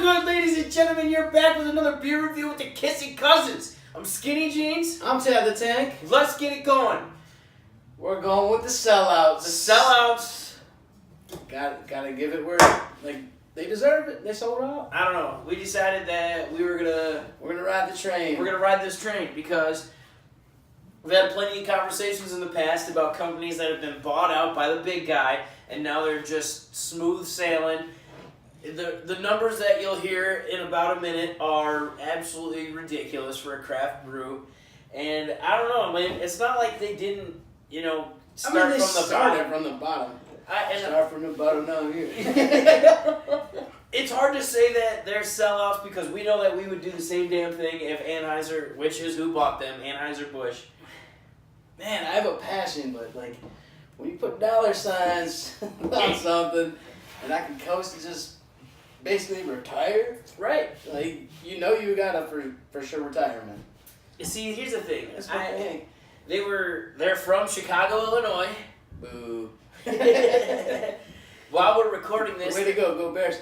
good, ladies and gentlemen? You're back with another beer review with the Kissing Cousins. I'm Skinny Jeans. I'm Tab the Tank. Let's get it going. We're going with the sellouts. The sellouts. Gotta give it where they deserve it. They sold out. I don't know. We decided that we're gonna ride the train. We're gonna ride this train because we've had plenty of conversations in the past about companies that have been bought out by the big guy and now they're just smooth sailing. The numbers that you'll hear in about a minute are absolutely ridiculous for a craft brew. And I don't know, I mean, it's not like they didn't, start from the bottom. Start from the bottom down here. It's hard to say that they're sellouts because we know that we would do the same damn thing if Anheuser, which is who bought them, Anheuser-Busch. Man, I have a passion, but when you put dollar signs on something and I can coast and just basically retire, right? You gotta for sure retire, man. See, here's the thing. That's my thing. They're from Chicago, Illinois. Boo. While we're recording this, way to go Bears!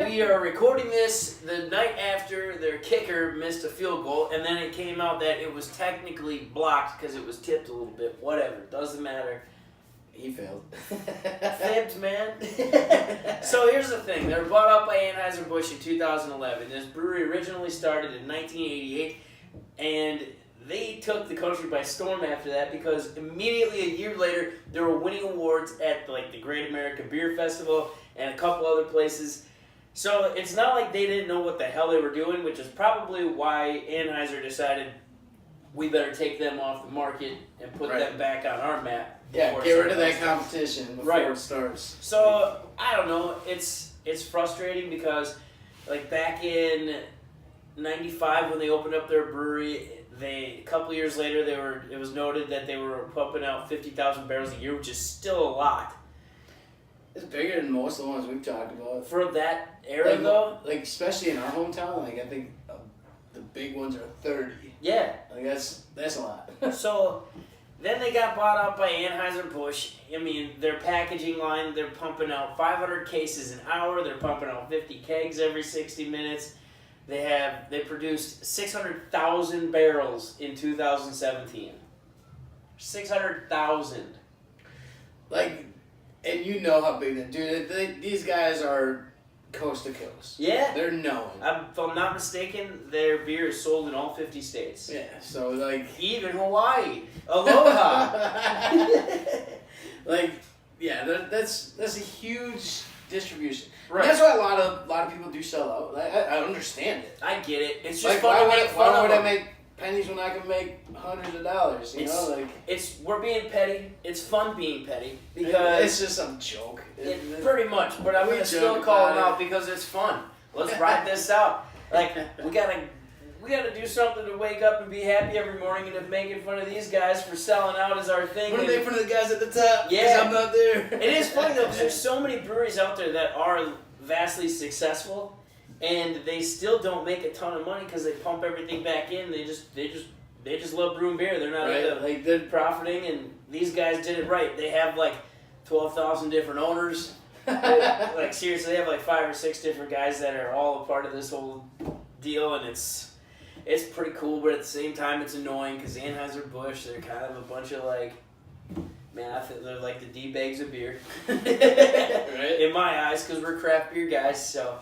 We are recording this the night after their kicker missed a field goal, and then it came out that it was technically blocked because it was tipped a little bit. Whatever, doesn't matter. He failed. Fibs, man. So here's the thing. They were bought out by Anheuser-Busch in 2011. This brewery originally started in 1988, and they took the country by storm after that because immediately a year later, they were winning awards at the Great American Beer Festival and a couple other places. So it's not like they didn't know what the hell they were doing, which is probably why Anheuser decided we better take them off the market and put them back on our map. Yeah, get rid of that competition before it starts. So, I don't know, it's frustrating because, back in 95 when they opened up their brewery, a couple years later, it was noted that they were pumping out 50,000 barrels a year, which is still a lot. It's bigger than most of the ones we've talked about. For that era, though? Especially in our hometown, I think the big ones are 30. Yeah. That's a lot. So, then they got bought out by Anheuser-Busch. I mean, their packaging line, they're pumping out 500 cases an hour. They're pumping out 50 kegs every 60 minutes. They produced 600,000 barrels in 2017. 600,000. And you know how big these guys are coast to coast. Yeah. They're known. If I'm not mistaken, their beer is sold in all 50 states. Yeah, so even Hawaii. Aloha. That's a huge distribution. Right. That's why a lot of people do sell out. I understand it. I get it. It's just fun why to make fun why of would them. I make pennies when I can make hundreds of dollars? We're being petty. It's fun being petty because it's just some joke. Pretty much, but I'm gonna still call them out because it's fun. Let's ride this out. We gotta do something to wake up and be happy every morning, and if making fun of these guys for selling out is our thing. What are they for the guys at the top? Yeah, I'm not there. It is funny though because there's so many breweries out there that are vastly successful, and they still don't make a ton of money because they pump everything back in. They just love brewing beer. They're not they're profiting, and these guys did it right. They have 12,000 different owners. Seriously, they have 5 or 6 different guys that are all a part of this whole deal, and it's pretty cool, but at the same time it's annoying because Anheuser-Busch, they're kind of a bunch of they're like the D-bags of beer. Right? In my eyes, because we're craft beer guys. So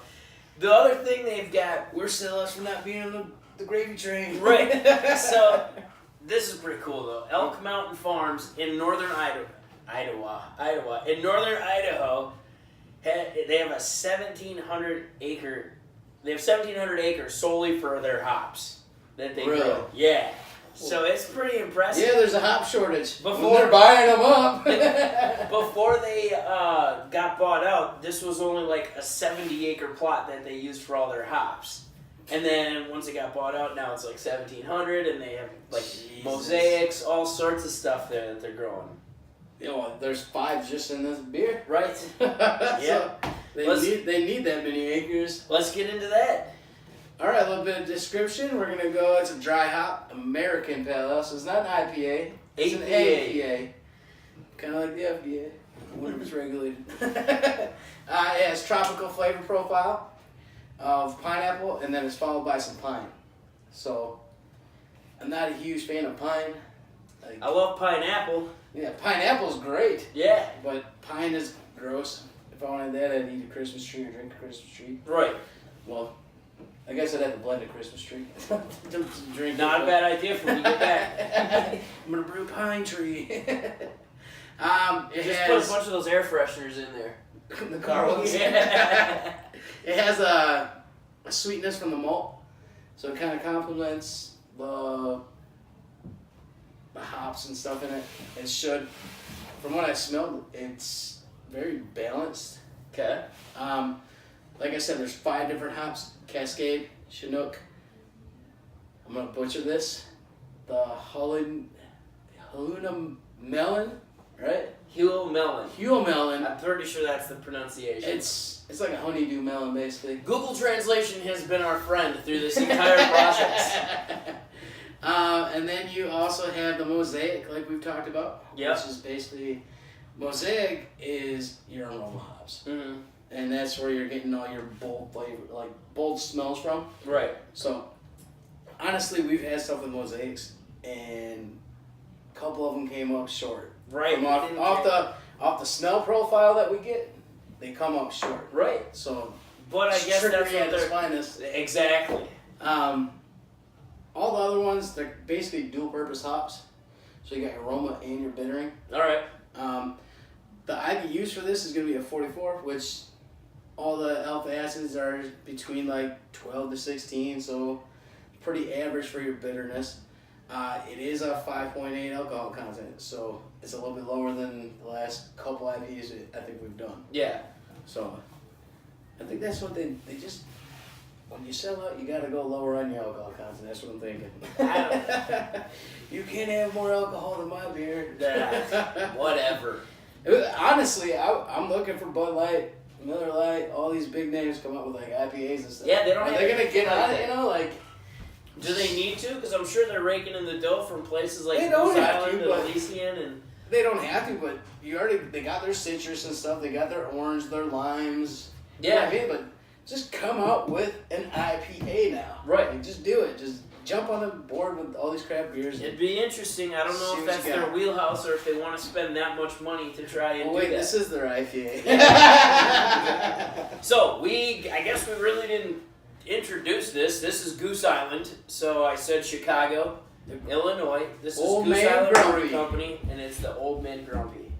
the other thing they've got, we're sellouts for not being on the gravy train. Right. So this is pretty cool though. Elk Mountain Farms in northern Idaho. In northern Idaho, they have a 1,700 acres solely for their hops that they grow. Yeah. So it's pretty impressive. Yeah, there's a hop shortage. Before they're buying them up. Before they got bought out, this was only a 70-acre plot that they used for all their hops. And then once it got bought out, now it's 1,700, and they have mosaics, all sorts of stuff there that they're growing. There's 5 just in this beer. Right. Yeah. They need that many acres. Let's get into that. All right, a little bit of description. We're gonna go. It's a dry hop American pale ale, so it's not an IPA. It's an APA. Kind of like the FDA. Whenever it's regulated. It has tropical flavor profile. of pineapple, and then it's followed by some pine. So, I'm not a huge fan of pine. Like, I love pineapple. yeah, pineapple's great, Yeah. but pine is gross. If I wanted that, I'd eat a Christmas tree or drink a Christmas tree. Right. Well, I guess I'd have to blend a Christmas tree. to drink Not it, a bad idea for when you get back. I'm gonna brew pine tree. It Just put a bunch of those air fresheners in there. the car ones. Yeah. It has a sweetness from the malt, so it kind of complements the hops and stuff in it. It should. From what I smelled, it's very balanced. Okay. Like I said, there's 5 different hops: Cascade, Chinook. I'm gonna butcher this. The Haluna melon, right? Huel melon. Huel melon. I'm pretty sure that's the pronunciation. It's like a honeydew melon, basically. Google Translation has been our friend through this entire process. And then you also have the Mosaic, like we've talked about. Yep. Which is basically, Mosaic is your aroma hops. Mm-hmm. And that's where you're getting all your bold flavor, like bold smells from. Right. So, honestly, we've had stuff with Mosaics, and a couple of them came up short. Right. From off the smell profile that we get, they come up short. Right. So, But I guess that's trickery what at its they're... finest. Exactly. All the other ones, they're basically dual-purpose hops. So you got your aroma and your bittering. All right. The IBUs for this is going to be a 44, which all the alpha acids are between like 12 to 16, so pretty average for your bitterness. It is a 5.8 alcohol content, so it's a little bit lower than the last couple IPAs I think we've done. Yeah. So I think that's what they just, when you sell out, you got to go lower on your alcohol content. That's what I'm thinking. You can't have more alcohol than my beer. Whatever. Honestly, I'm looking for Bud Light, Miller Lite, all these big names come up with like IPAs and stuff. Yeah, they don't Are have they gonna anything get like on that. it? You know, like. Do they need to? Because I'm sure they're raking in the dough from places like They don't Goose have Island to, and but- Elysian and... They don't have to, but they got their citrus and stuff. They got their orange, their limes. You know what I mean? But just come out with an IPA now. Right. Like, just do it. Just jump on the board with all these craft beers. It'd be interesting. I don't know See if what that's you got. their wheelhouse or if they want to spend that much money to try and Well, wait, do that. this is their IPA. So, I guess we really didn't introduce this. This is Goose Island. So I said Chicago, Illinois. This is Old Goose Man Island Grumpy. Brewing Company, and it's the Old Man Grumpy.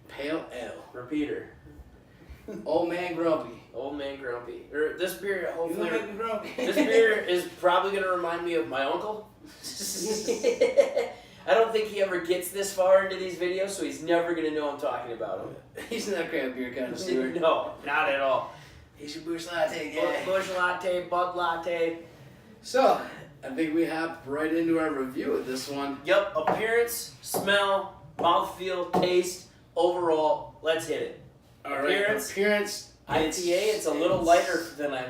Pale Ale. Repeater. Old Man Grumpy. Old Man Grumpy. This beer, You hopefully... make me grumpy. This beer is probably going to remind me of my uncle. I don't think he ever gets this far into these videos, so he's never going to know I'm talking about him. He's not a craft beer connoisseur. No, not at all. He's your Bush Latte guy. Bush latte, Bud latte. So, I think we hop right into our review of this one. Yep, appearance, smell, mouthfeel, taste, overall, let's hit it. Appearance. IPA, it's a little lighter than I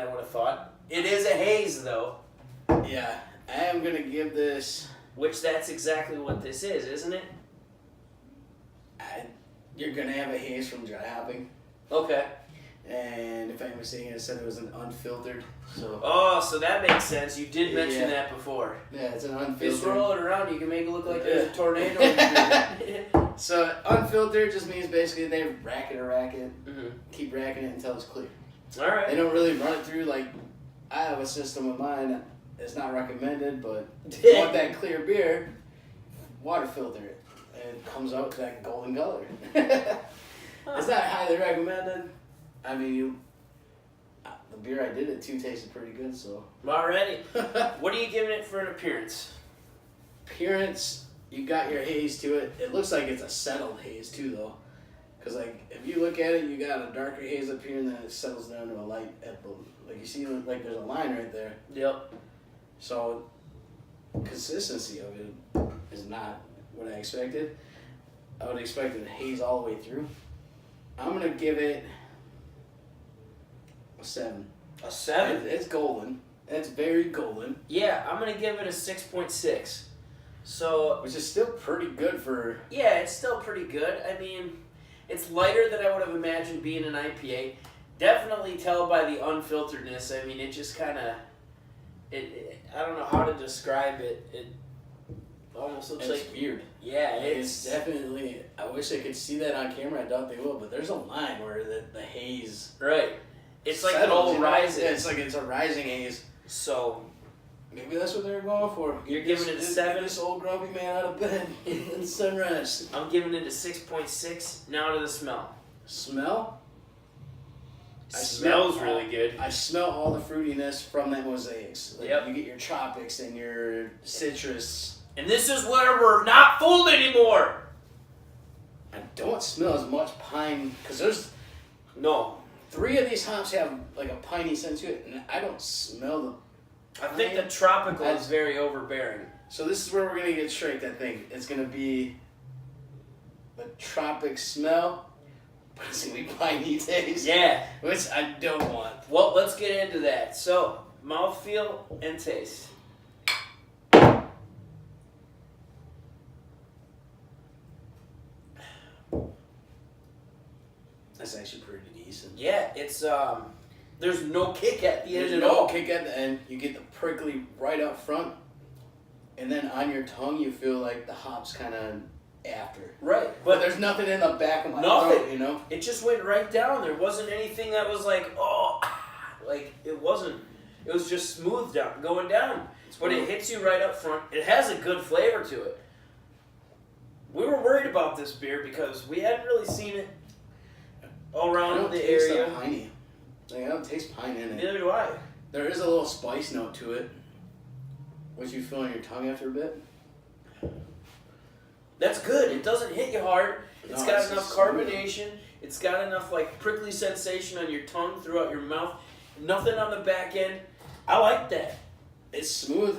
would have thought. It is a haze though. Yeah, I am gonna give this. Which that's exactly what this is, isn't it? You're gonna have a haze from dry hopping, Okay. and if I'm mistaken, it said it was an unfiltered. So Oh, so that makes sense. You did mention Yeah. that before. yeah, it's an Just unfiltered. roll it around, you can make it look like there's a Yeah. tornado. in here. So unfiltered just means basically they rack it, Mhm. keep racking it until it's clear. All right. They don't really run it through like I have a system of mine. It's not recommended, but if you want that clear beer, water filter it, and it comes out that golden color. It's not highly recommended. I mean, the beer I did it to tasted pretty good. So Alrighty. What are you giving it for an appearance? appearance, you got your haze to it. It looks like it's a settled haze too, though, because like if you look at it, you got a darker haze up here, and then it settles down to a light at the like you see like there's a line right there. Yep. So consistency of it is not what I expected. I would expect it to haze all the way through. I'm gonna give it a 7. A 7? It's golden. It's very golden, Yeah, I'm going to give it a 6.6. So, which is still pretty good for. yeah, it's still pretty good. I mean, it's lighter than I would have imagined being an IPA. definitely tell by the unfilteredness. I mean, it just kind of, I don't know how to describe it. It almost looks It's like weird. Yeah, It's definitely. I wish I could see that on camera. I doubt they will, but there's a line where the haze. right. It's like an settles, old you know? rising. Yeah, it's a rising haze. So Maybe that's what they were going for. You're giving it a 7? This old grumpy man out of bed in sunrise. I'm giving it a 6.6. Now to the smell. Smell? Smells really good. I smell all the fruitiness from that mosaics. Like Yep. You get your tropics and your citrus. And this is where we're not fooled anymore. I don't smell as much pine because there's No. 3 of these hops have like a piney scent to it, and I don't smell the. I think the tropical is very overbearing. So this is where we're gonna get straight. I think it's gonna be the tropic smell, but it's gonna be piney taste. Yeah. Which I don't want. Well, let's get into that. So, mouthfeel and taste. That's actually pretty decent. Yeah, it's there's no kick at the end There's at no all. kick at the end. You get the prickly right up front, and then on your tongue you feel like the hops kind of after. Right, But there's nothing in the back of my Nothing. throat, you know? it just went right down. There wasn't anything that was like, oh, like it wasn't. It was just smooth down, going down. But it hits you right up front. It has a good flavor to it. We were worried about this beer because we hadn't really seen it all I around don't the taste area. the piney. Like, I don't taste pine in it. Neither do I. There is a little spice note to it, which you feel on your tongue after a bit. That's good. It doesn't hit you hard. It's No, got it's enough just smooth. carbonation. It's got enough like prickly sensation on your tongue throughout your mouth. Nothing on the back end. I like that. It's smooth.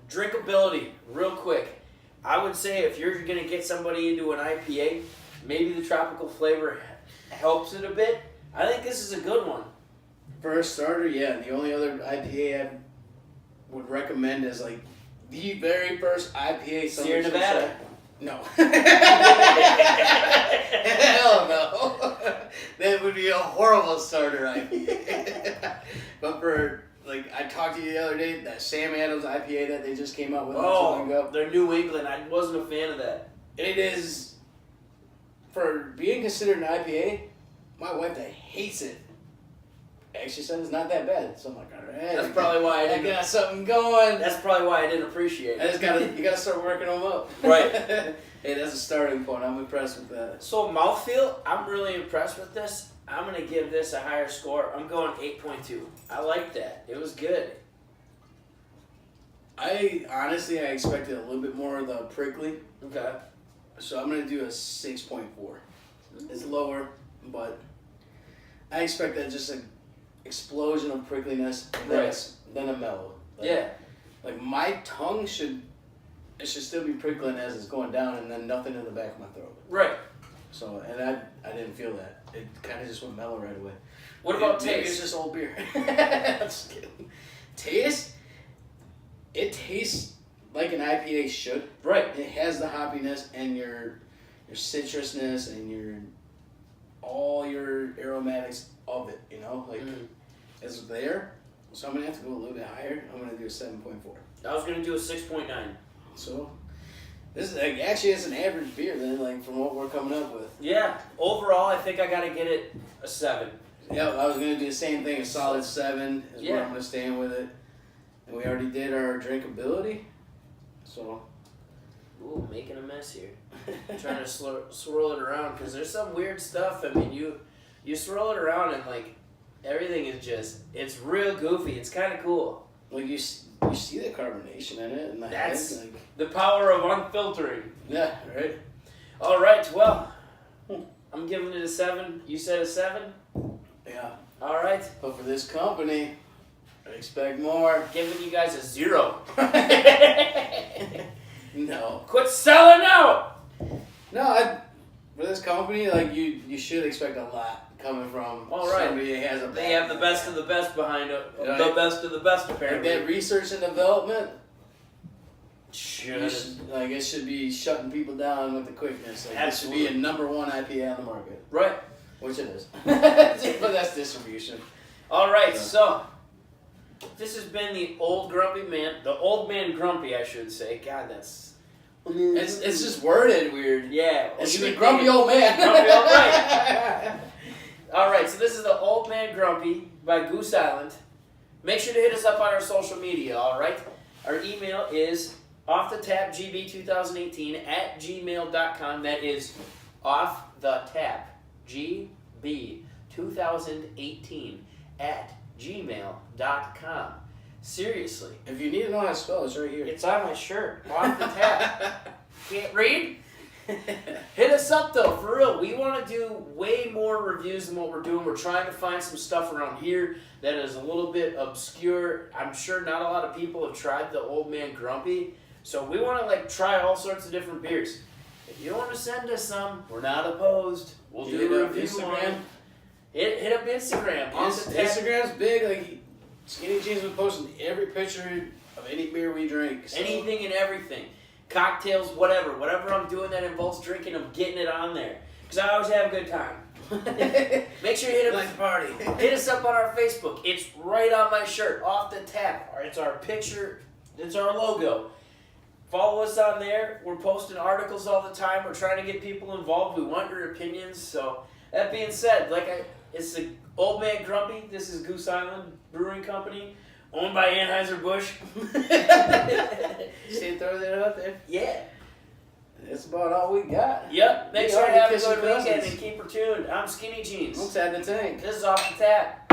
Drinkability, real quick. I would say if you're going to get somebody into an IPA, maybe the tropical flavor helps it a bit. I think this is a good one. For a starter, yeah. The only other IPA I would recommend is like the very first IPA. Sierra Nevada. No. Hell no. That would be a horrible starter IPA. But for, like, I talked to you the other day, that Sam Adams IPA that they just came out with not too long ago. They're New England. I wasn't a fan of that. It is, for being considered an IPA, my wife that hates it actually said it's not that bad. So I'm like, all right. That's probably why I I didn't. got something going. That's probably why I didn't appreciate I it. just you gotta start working them up. Right. Hey, that's a starting point. I'm impressed with that. So mouthfeel, I'm really impressed with this. I'm gonna give this a higher score. I'm going 8.2. I like that. It was good. I honestly expected a little bit more of the prickly, Okay. so I'm gonna do a 6.4. It's lower, but I expected just an explosion of prickliness, then a mellow. Like, Yeah. Like my tongue should still be prickling as it's going down, and then nothing in the back of my throat. Right. So, and I didn't feel that. It kind of just went mellow right away. What about Maybe taste? it's just old beer. I'm just kidding. Taste? It tastes like an IPA should. Right. It has the hoppiness and your citrusness and all your aromatics of it. You know, like it's there. So I'm gonna have to go a little bit higher. I'm gonna do a 7.4. I was gonna do a 6.9. So this is like, actually it's an average beer then, like from what we're coming up with. Yeah. Overall, I think I gotta get it a 7. Yeah, I was gonna do the same thing. A solid 7 is where Yeah. I'm gonna stand with it. And we already did our drinkability, so. Ooh, making a mess here. Trying to swirl it around because there's some weird stuff. I mean, you swirl it around and like everything is just it's real goofy. It's kind of cool. Like you see the carbonation in it, and That's head, like, the power of unfiltering. yeah, right. All right, well, I'm giving it a 7. You said a 7. Yeah, All right, but for this company, I expect more. giving you guys a 0. No, Quit selling out. no. For this company, like you should expect a lot coming from All right. somebody that has a. They have the best of the best behind it. Right. The best of the best, Like apparently. that research and development. Should. It should be shutting people down with the quickness. Like, this should be a Absolutely. #1 IPA on the market. Right. Which it is. But that's distribution. All right, so this has been the old man grumpy, I should say. God, that's. It's just worded weird. Yeah. It's the grumpy old man. Grumpy old man. All right, so this is the Old Man Grumpy by Goose Island. Make sure to hit us up on our social media, all right? Our email is offthetapgb2018@gmail.com. That is offthetapgb2018@gmail.com. Seriously. If you need to know how to spell it, it's right here. It's on my shirt. Off the tap. Can't read? Hit us up though, for real. We want to do way more reviews than what we're doing. We're trying to find some stuff around here that is a little bit obscure. I'm sure not a lot of people have tried the Old Man Grumpy, so we want to try all sorts of different beers. If you want to send us some, we're not opposed. We'll do a review on it. Hit up Instagram. Instagram's big. Skinny Jeans was posting every picture of any beer we drink. So. Anything and everything. Cocktails, whatever I'm doing that involves drinking, I'm getting it on there because I always have a good time. Make sure you hit us up on our Facebook. It's right on my shirt, Off the Tap. It's our picture, it's our logo. Follow us on there. We're posting articles all the time. We're trying to get people involved. We want your opinions. So that being said, it's the Old Man Grumpy. This is Goose Island Brewing Company. Owned by Anheuser-Busch. See, throw that out there? Yeah. That's about all we got. Yep. Make sure to have a good weekend and keep her tuned. I'm Skinny Jeans. I'm Tad the Tank. This is Off the Tap.